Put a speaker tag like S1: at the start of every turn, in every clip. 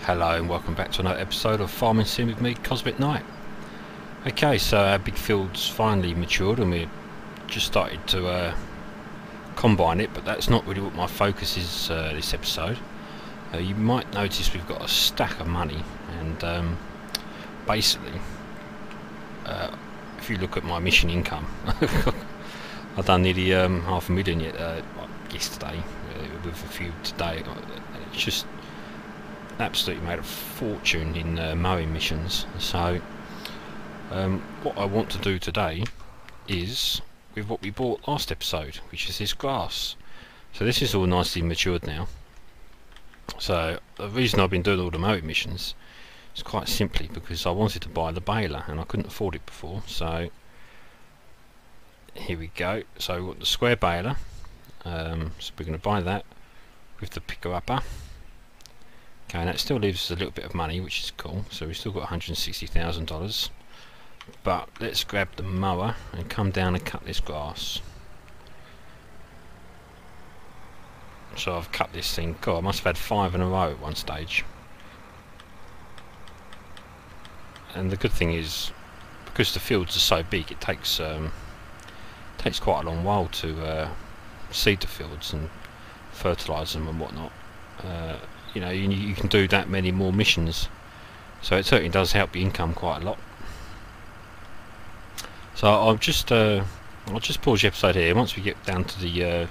S1: Hello and welcome back to another episode of Farming Sim with me, Mrcosmicnite. Okay, so our big field's finally matured and we're just started to combine it, but that's not really what my focus is this episode. You might notice we've got a stack of money, and basically, if you look at my mission income, I've done nearly $500,000 yesterday, with a few today. It's just absolutely made a fortune in mowing missions. So what I want to do today is with what we bought last episode, which is this grass. So this is all nicely matured now. So the reason I've been doing all the mowing missions is quite simply because I wanted to buy the baler and I couldn't afford it before. So here we go. So we've got the square baler, so we're going to buy that with the picker upper. Okay, and that still leaves us a little bit of money, which is cool. So we've still got $160,000. But let's grab the mower and come down and cut this grass. So I've cut this thing. God, I must have had 5 in a row at one stage. And the good thing is, because the fields are so big, it takes quite a long while to seed the fields and fertilise them and whatnot. You know, you can do that many more missions, so it certainly does help your income quite a lot. So I'll just pause the episode here. Once we get down to the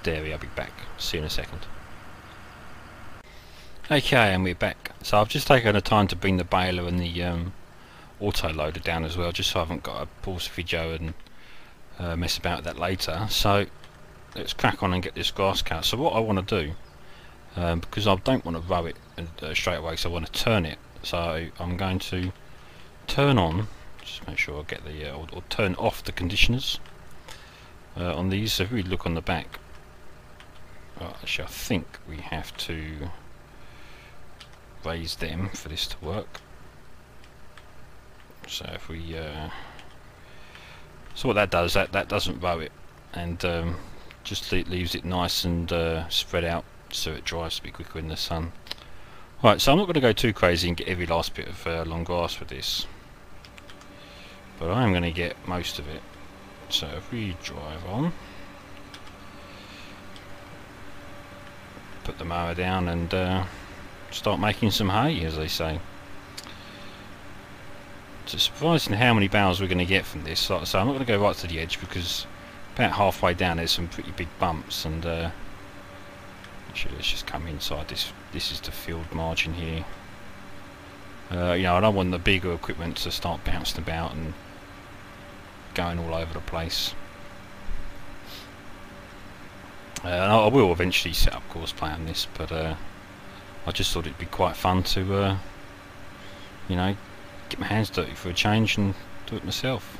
S1: dairy, I'll be back. See you in a second. Okay, and we're back. So I've just taken the time to bring the baler and the auto loader down as well, just so I haven't got to pause the video and mess about with that later. So let's crack on and get this grass cut. So what I want to do, because I don't want to row it straight away, so I want to turn it. So I'm going to turn on, just make sure I get the or turn off the conditioners on these. So if we look on the back, actually I think we have to raise them for this to work. So if we so what that does, that doesn't row it, and just leaves it nice and spread out, so it dries a bit quicker in the sun. Right, so I'm not going to go too crazy and get every last bit of long grass with this, but I am going to get most of it. So if we drive on, put the mower down and start making some hay, as they say. It's surprising how many bales we're going to get from this. Like I say, I'm not going to go right to the edge because about halfway down there's some pretty big bumps, and actually let's just come inside this. This is the field margin here. You know, I don't want the bigger equipment to start bouncing about and going all over the place. And I will eventually set up course play on this, but I just thought it'd be quite fun to you know, get my hands dirty for a change and do it myself.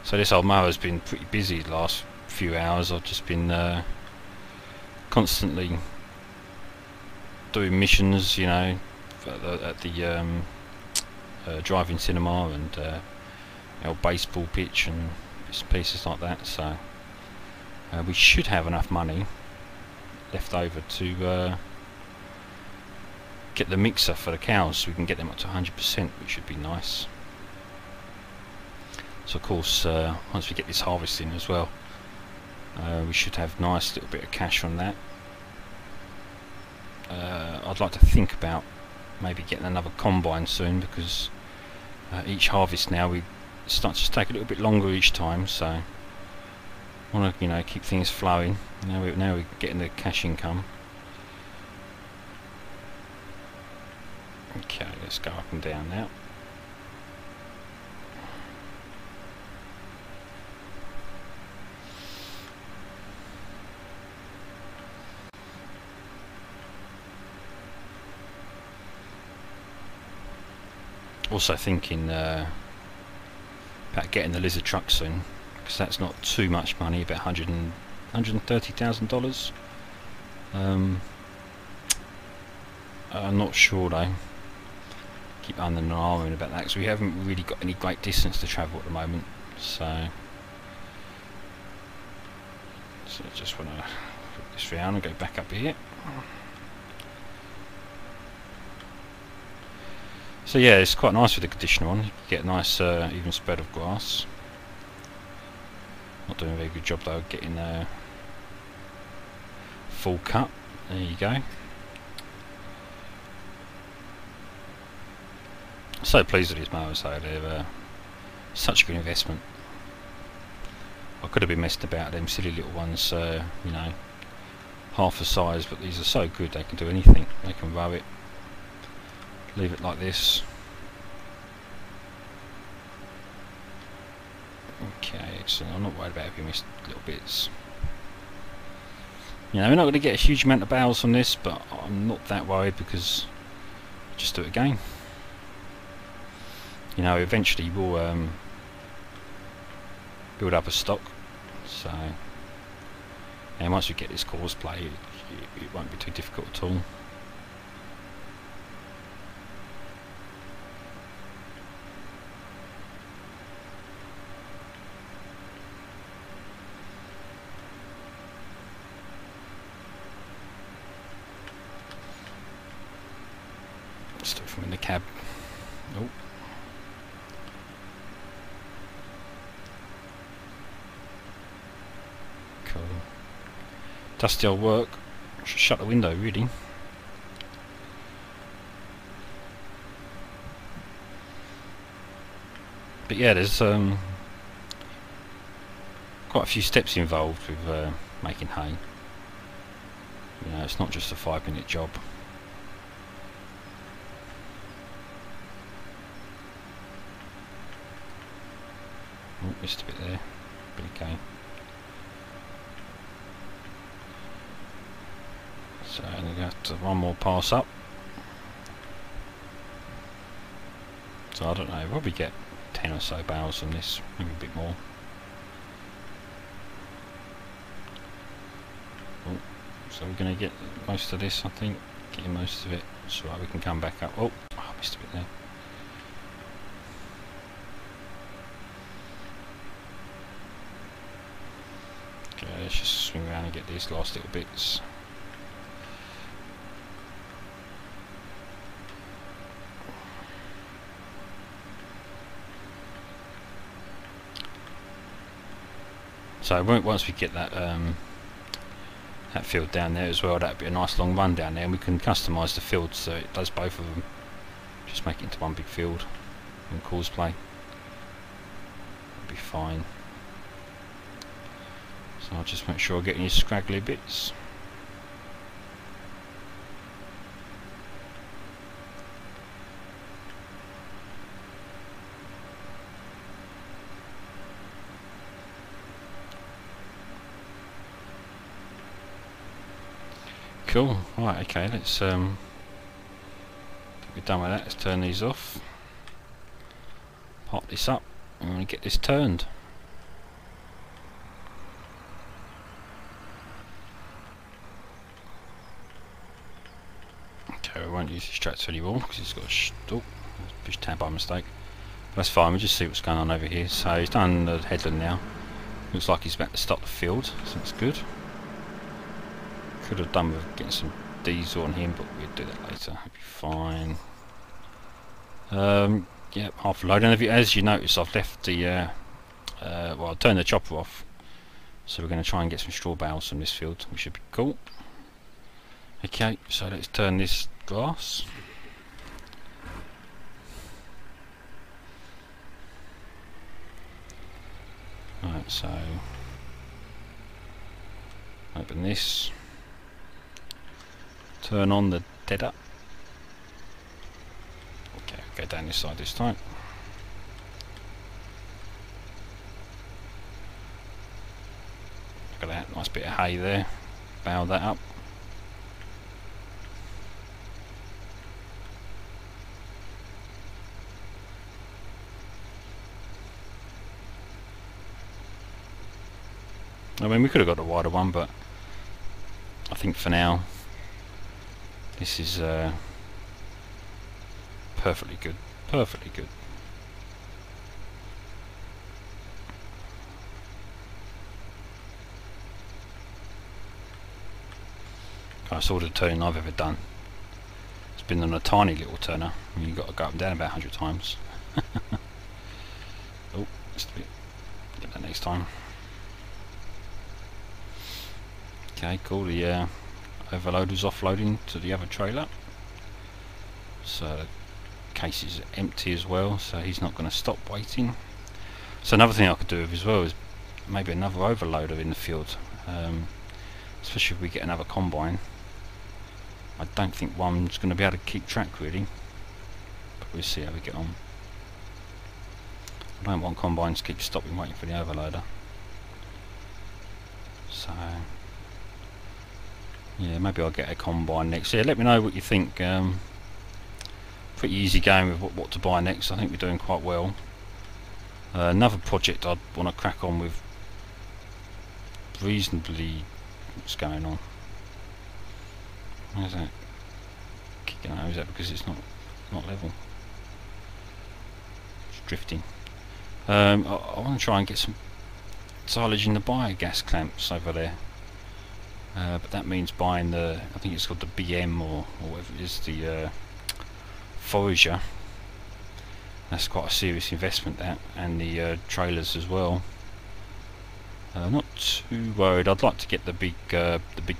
S1: So this old mower's been pretty busy the last few hours. I've just been constantly doing missions, you know, at the driving cinema and our baseball pitch and bits and pieces like that. So we should have enough money left over to get the mixer for the cows, so we can get them up to 100%, which should be nice. So of course, once we get this harvesting as well, we should have nice little bit of cash from that. I'd like to think about maybe getting another combine soon, because each harvest now we start to take a little bit longer each time. So I want to, you know, keep things flowing. Now we're getting the cash income. Okay, let's go up and down now. Also thinking about getting the lizard truck soon, because that's not too much money, about $130,000. I'm not sure though. Keep under an arm about that, because we haven't really got any great distance to travel at the moment. So I just want to this round and go back up here. So yeah, it's quite nice with the conditioner on. You get a nice even spread of grass. Not doing a very good job though of getting full cut. There you go. So pleased with these mowers though, they're such a good investment. I could have been messed about them silly little ones, you know, half the size, but these are so good they can do anything. They can row it, leave it like this. Okay, excellent. I'm not worried about if you missed little bits. You know, we're not going to get a huge amount of bales from this, but I'm not that worried because I'll just do it again. You know, eventually we'll build up a stock. So, and once we get this course play, it won't be too difficult at all. Let's do it from in the cab. Oh. Cool. Dusty old work. Should shut the window really. But yeah, there's quite a few steps involved with making hay. You know, it's not just a 5-minute job. Oh, missed a bit there. But okay. So I'm going to have one more pass up. So I don't know, probably get 10 or so bales from this, maybe a bit more. Oh, so we're going to get most of this, I think. Getting most of it, so we can come back up. Oh, I missed a bit there. Okay, let's just swing around and get these last little bits. So once we get that that field down there as well, that'd be a nice long run down there, and we can customise the field so it does both of them. Just make it into one big field in cosplay. That'd be fine. So I'll just make sure I get any scraggly bits. Cool. Right, okay, let's we're done with that, let's turn these off. Pop this up, and I'm going to get this turned. Okay, we won't use this tractor anymore because it's got a push tab by mistake. But that's fine, we'll just see what's going on over here. So he's done the headland now. Looks like he's about to stop the field, so that's good. Could have done with getting some diesel on him, but we'll do that later. It'll be fine. Yeah, half a load. And as you notice, I've left the well, I've turned the chopper off, so we're going to try and get some straw bales from this field, which should be cool. Okay, so let's turn this grass. Right, so open this. Turn on the deader. Okay, go down this side this time. Look at that, nice bit of hay there. Bale that up. I mean, we could have got a wider one, but I think for now this is perfectly good. Perfectly good. That's all the turning I've ever done. It's been on a tiny little turner. I mean, you've got to go up and down about 100 times. Oh, just a bit. Get that next time. Okay, cool. The overloader's offloading to the other trailer. So the case is empty as well, so he's not going to stop waiting. So another thing I could do as well is maybe another overloader in the field, especially if we get another combine. I don't think one's going to be able to keep track really, but we'll see how we get on. I don't want combines to keep stopping waiting for the overloader. So yeah, maybe I'll get a combine next. Yeah, let me know what you think. Pretty easy going with what to buy next. I think we're doing quite well. Another project I'd want to crack on with reasonably. What's going on? Where's that kicking out? Is that because it's not level? It's drifting. I want to try and get some silage in the biogas clamps over there, but that means buying the, I think it's called the BM or whatever it is, the forager. That's quite a serious investment, that, and the trailers as well. Not too worried. I'd like to get the big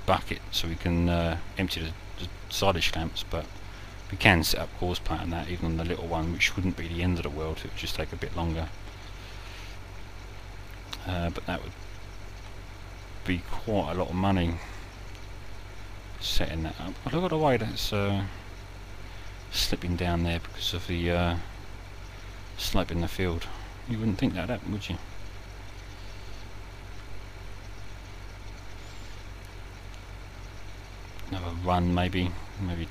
S1: bucket so we can empty the silage clamps, but we can set up course plate on that, even on the little one, which wouldn't be the end of the world. It would just take a bit longer. But that would be quite a lot of money setting that up. Oh, look at the way that's slipping down there because of the slope in the field. You wouldn't think that would happen, would you? Another run, maybe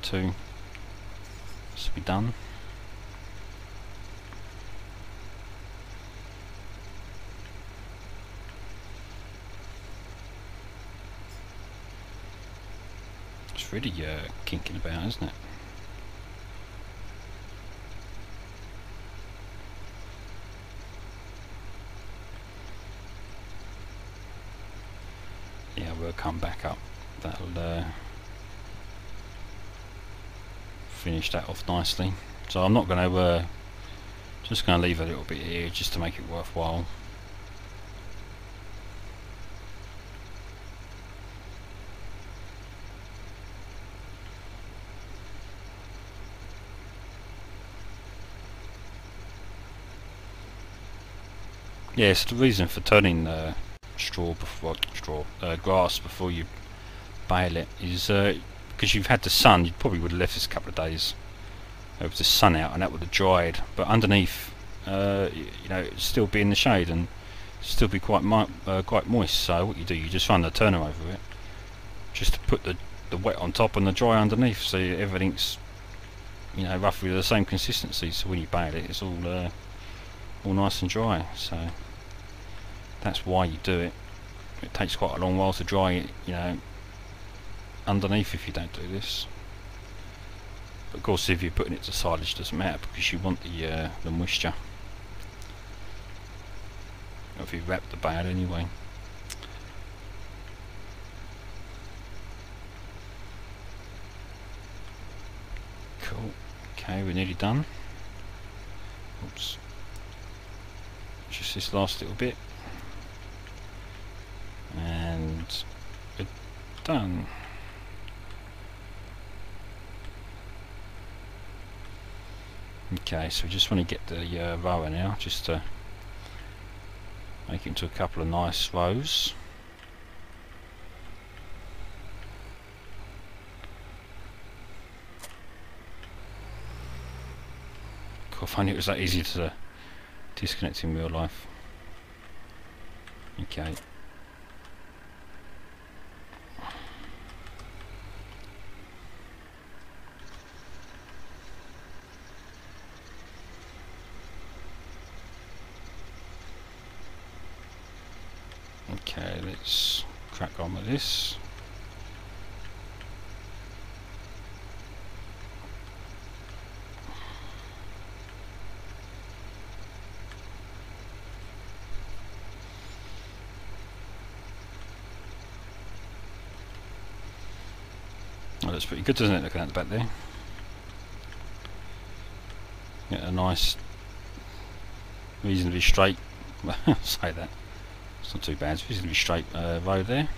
S1: two. This will be done. It's really kinking about, isn't it? Yeah, we'll come back up. That'll finish that off nicely. So I'm not going to just going to leave a little bit here just to make it worthwhile. Yes, the reason for turning grass before you bale it is because you've had the sun. You probably would have left this a couple of days with the sun out, and that would have dried. But underneath, you know, it'd still be in the shade and still be quite moist. So what you do, you just run the turner over it, just to put the wet on top and the dry underneath, so everything's, you know, roughly the same consistency. So when you bale it, it's all nice and dry. So that's why you do it. It takes quite a long while to dry it, you know, underneath if you don't do this. But of course, if you're putting it to silage, it doesn't matter because you want the moisture. Or if you wrap the bale anyway. Cool. Okay, we're nearly done. Oops. Just this last little bit. And we're done. Okay, so we just want to get the rower now, just to make it into a couple of nice rows. God, if only it was that easy to disconnect in real life. Okay. Okay, let's crack on with this. That looks pretty good, doesn't it, looking at the back there? Get a nice, reasonably straight, say that, it's not too bad, it's reasonably straight road there.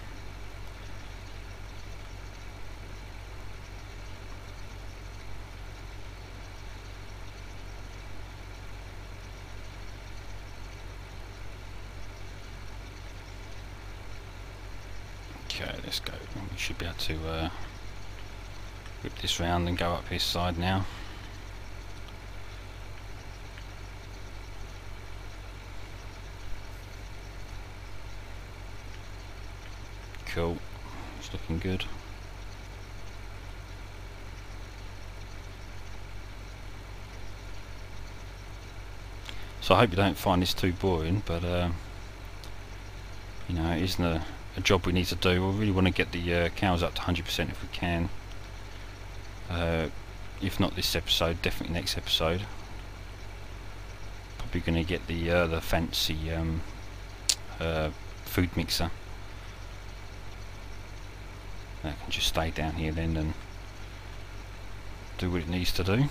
S1: Okay, let's go. We should be able to whip this round and go up this side now. Cool, it's looking good. So I hope you don't find this too boring, but you know, it isn't a job we need to do. We really want to get the cows up to 100% if we can. If not this episode, definitely next episode. Probably going to get the fancy food mixer. That can just stay down here then and do what it needs to do.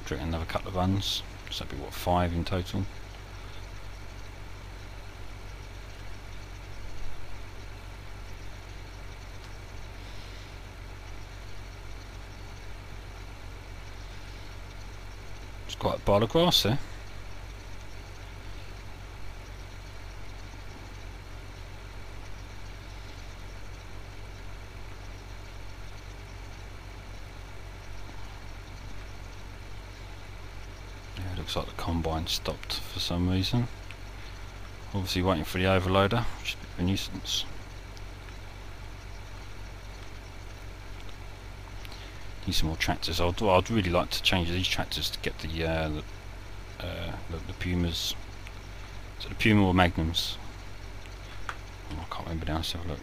S1: Drink another couple of runs, so that'd be what, 5 in total. It's quite a pile of grass there. Looks like the combine stopped for some reason. Obviously waiting for the overloader, which is a bit of a nuisance. Need some more tractors. I'd really like to change these tractors to get the Pumas. So the Puma or Magnums. Oh, I can't remember now. Let's have a look.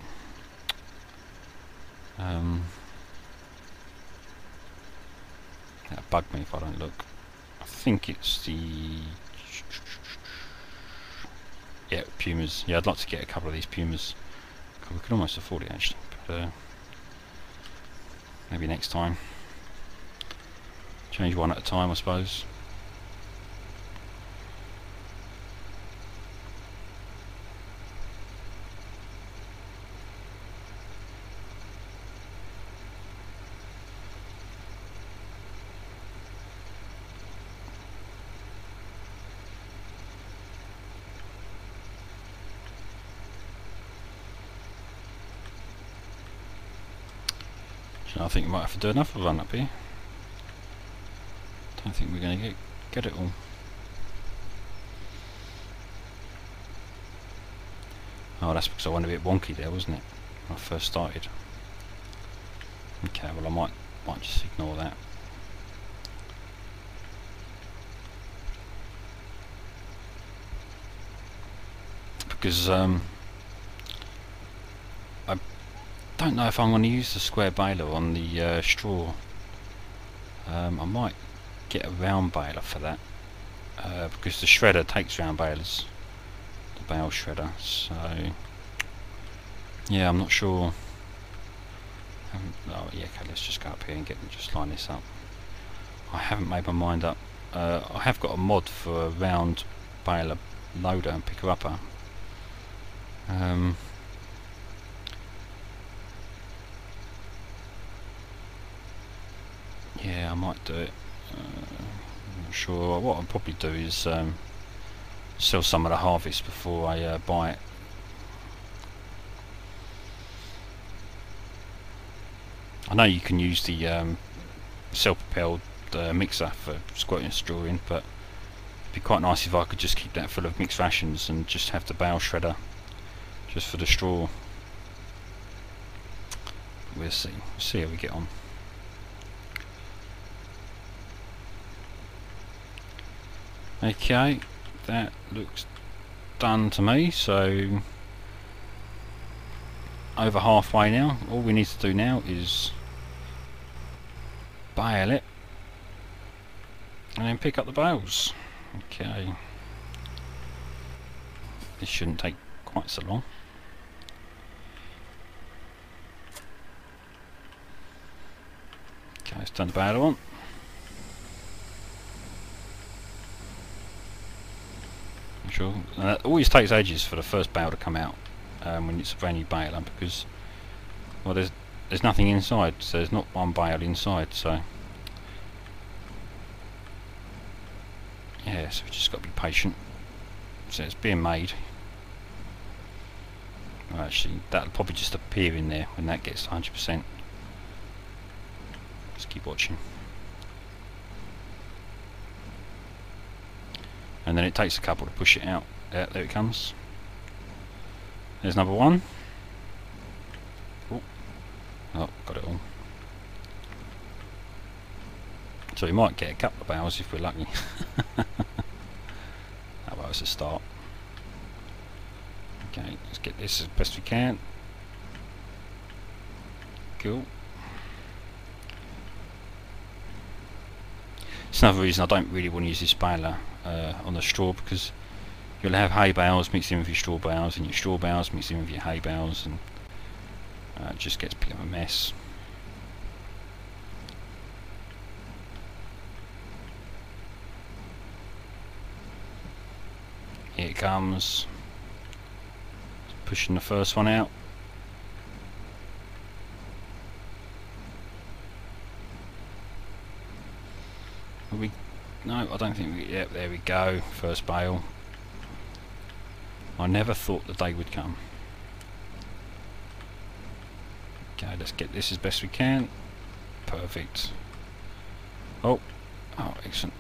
S1: That'll bug me if I don't look. I think it's the Pumas. Yeah, I'd like to get a couple of these Pumas. We could almost afford it actually, but maybe next time. Change one at a time, I suppose. I think we might have to do another run up here. Don't think we're going to get it all. Oh, that's because I went a bit wonky there, wasn't it, when I first started? Okay, well I might just ignore that. Because I don't know if I'm going to use the square baler on the straw. I might get a round baler for that, because the shredder takes round balers, the bale shredder. So yeah, I'm not sure. Oh yeah, okay, let's just go up here and just line this up. I haven't made my mind up. I have got a mod for a round baler loader and picker upper. Yeah, I might do it. I'm not sure. What I'll probably do is sell some of the harvest before I buy it. I know you can use the self-propelled mixer for squirting straw in, but it'd be quite nice if I could just keep that full of mixed rations and just have the bale shredder just for the straw. We'll see. We'll see how we get on. Okay, that looks done to me, so over halfway now. All we need to do now is bale it and then pick up the bales. Okay, this shouldn't take quite so long. Okay, let's turn the baler on. Sure. It always takes ages for the first bale to come out when it's a brand new baler, because well, there's nothing inside, so there's not one bale inside. So yeah, so we've just got to be patient. So it's being made. Well, actually, that'll probably just appear in there when that gets 100%. Just keep watching. And then it takes a couple to push it out. There it comes. There's number one. Oh, got it all. So we might get a couple of bales if we're lucky. Oh well, it's a start. Okay, let's get this as best we can. Cool. It's another reason I don't really want to use this baler on the straw, because you'll have hay bales mixed in with your straw bales, and your straw bales mixed in with your hay bales, and it just gets a bit of a mess. Here it comes. Pushing the first one out. No, I don't think we... Yep, there we go. First bale. I never thought the day would come. Okay, let's get this as best we can. Perfect. Oh, excellent.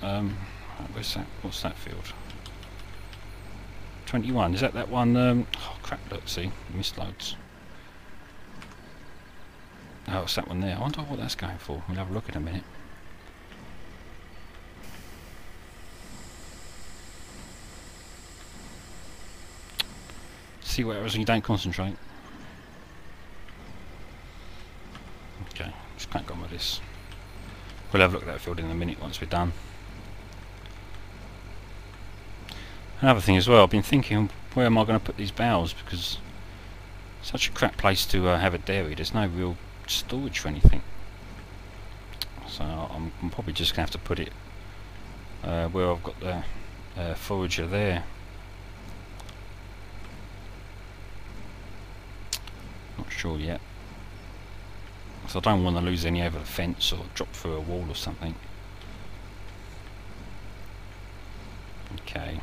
S1: Where's that? What's that field? 21. Is that one? Oh crap! Look, see, missed loads. Oh, it's that one there. I wonder what that's going for. We'll have a look in a minute. See what happens when you don't concentrate. Okay, just crank on with this. We'll have a look at that field in a minute once we're done. Another thing as well, I've been thinking, where am I going to put these bales, because it's such a crap place to have a dairy. There's no real storage for anything. So I'm probably just going to have to put it where I've got the forager there. Not sure yet. So I don't want to lose any over the fence or drop through a wall or something. Okay.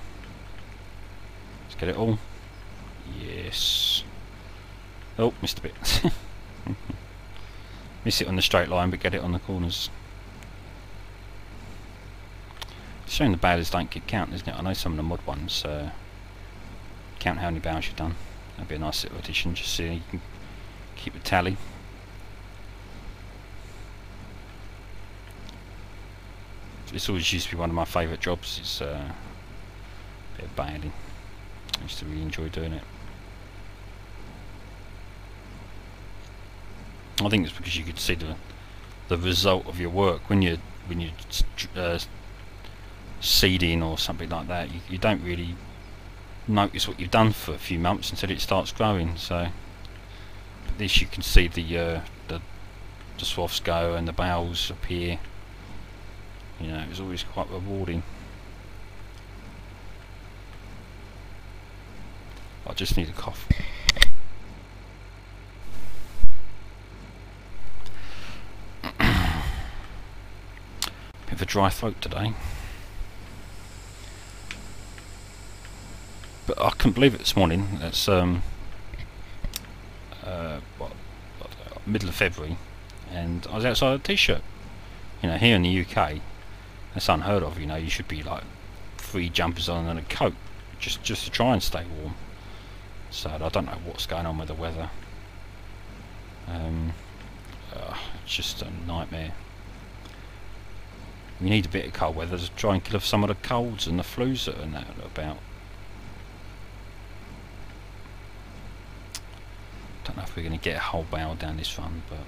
S1: Let's get it all. Yes. Oh, missed a bit. Miss it on the straight line, but get it on the corners. It's showing the balers don't get count, isn't it? I know some of the mod ones count how many bales you've done. That'd be a nice little addition, just so you can keep a tally. This always used to be one of my favourite jobs. It's a bit of baling. I used to really enjoy doing it. I think it's because you could see the result of your work when you're seeding or something like that. You don't really notice what you've done for a few months until it starts growing. So at least you can see the swaths go and the bales appear. You know, it was always quite rewarding. I just need a cough. Bit of a dry throat today. But I couldn't believe it this morning. It's middle of February, and I was outside a t-shirt. You know, here in the UK, that's unheard of. You know, you should be like 3 jumpers on and a coat just to try and stay warm. So I don't know what's going on with the weather. It's just a nightmare. We need a bit of cold weather to try and kill off some of the colds and the flus that are about. Don't know if we're going to get a whole bale down this run, but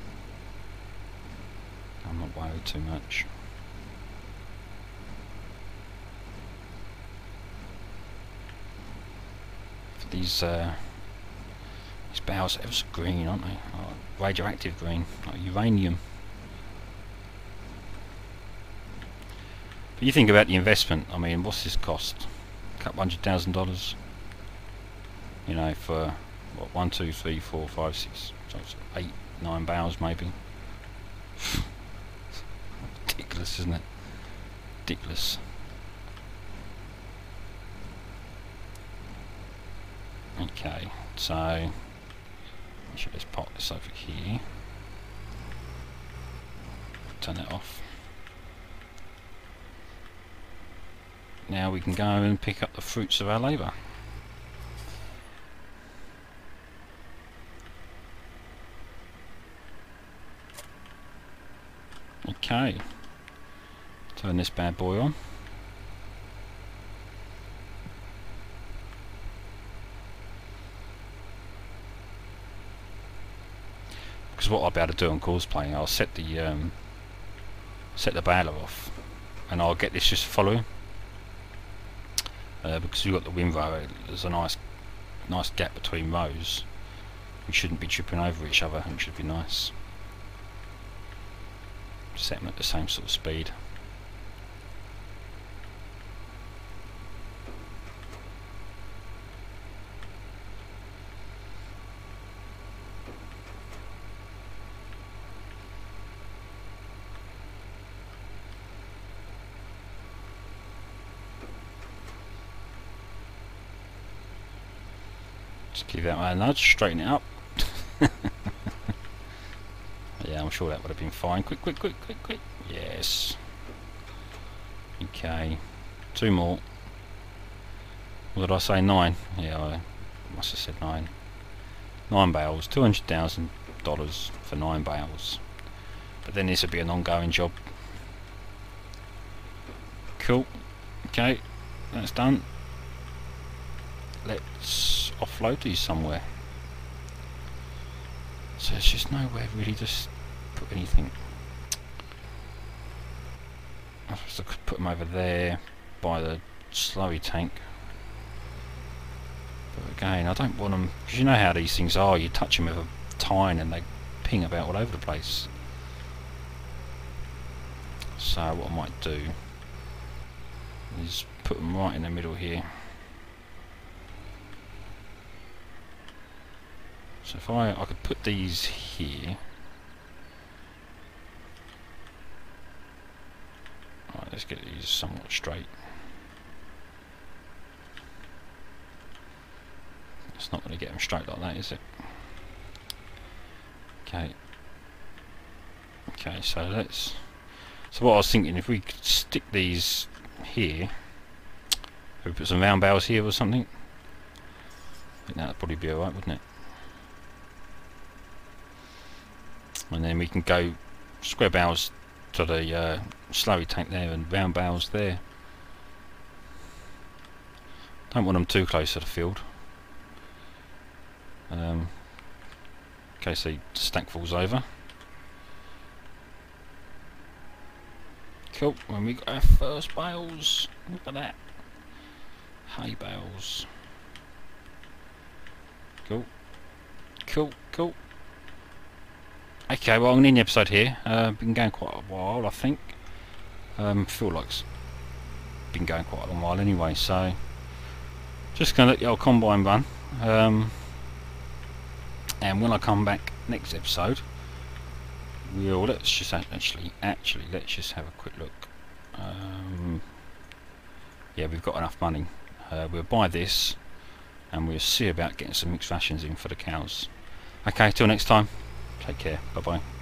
S1: I'm not worried too much. These bales are ever so green, aren't they? Oh, radioactive green, like uranium. But you think about the investment. I mean, what's this cost? A couple $100,000. You know, for what, 1, 2, 3, 4, 5, 6, so it's 8, 9 bales maybe. Ridiculous, isn't it? Ridiculous. Okay, so let's pop this over here. Turn it off. Now we can go and pick up the fruits of our labour. Okay, turn this bad boy on. Because what I'll be able to do on course playing, I'll set the baler off, and I'll get this just following. Because we've got the windrow, there's a nice gap between rows. We shouldn't be tripping over each other, which should be nice. Set them at the same sort of speed. Just give that one a nudge, straighten it up. Yeah, I'm sure that would have been fine. Quick, quick, quick, quick, quick. Yes. Okay. 2 more. What did I say? 9? Yeah, I must have said 9. 9 bales. $200,000 for 9 bales. But then this would be an ongoing job. Cool. Okay. That's done. Let's offload these somewhere. So there's just nowhere really to put anything. I suppose I could put them over there by the slurry tank. But again, I don't want them, because you know how these things are, you touch them with a tine and they ping about all over the place. So what I might do is put them right in the middle here. So if I could put these here. Alright, let's get these somewhat straight. It's not going to get them straight like that, is it? Okay. Okay, so let's... So what I was thinking, if we could stick these here, if we put some round bales here or something, I think that would probably be alright, wouldn't it? And then we can go square bales to the slurry tank there and round bales there. Don't want them too close to the field. In case the stack falls over. Cool, when we got our first bales, look at that. Hay bales. Cool. Cool, cool. Okay, well I'm going to end the episode here. Been going quite a while, I think. Feel like it's been going quite a long while anyway, so just going to let the old combine run. And when I come back next episode, let's just actually let's just have a quick look. Yeah, we've got enough money. We'll buy this, and we'll see about getting some mixed rations in for the cows. Okay, till next time. Take care. Bye bye.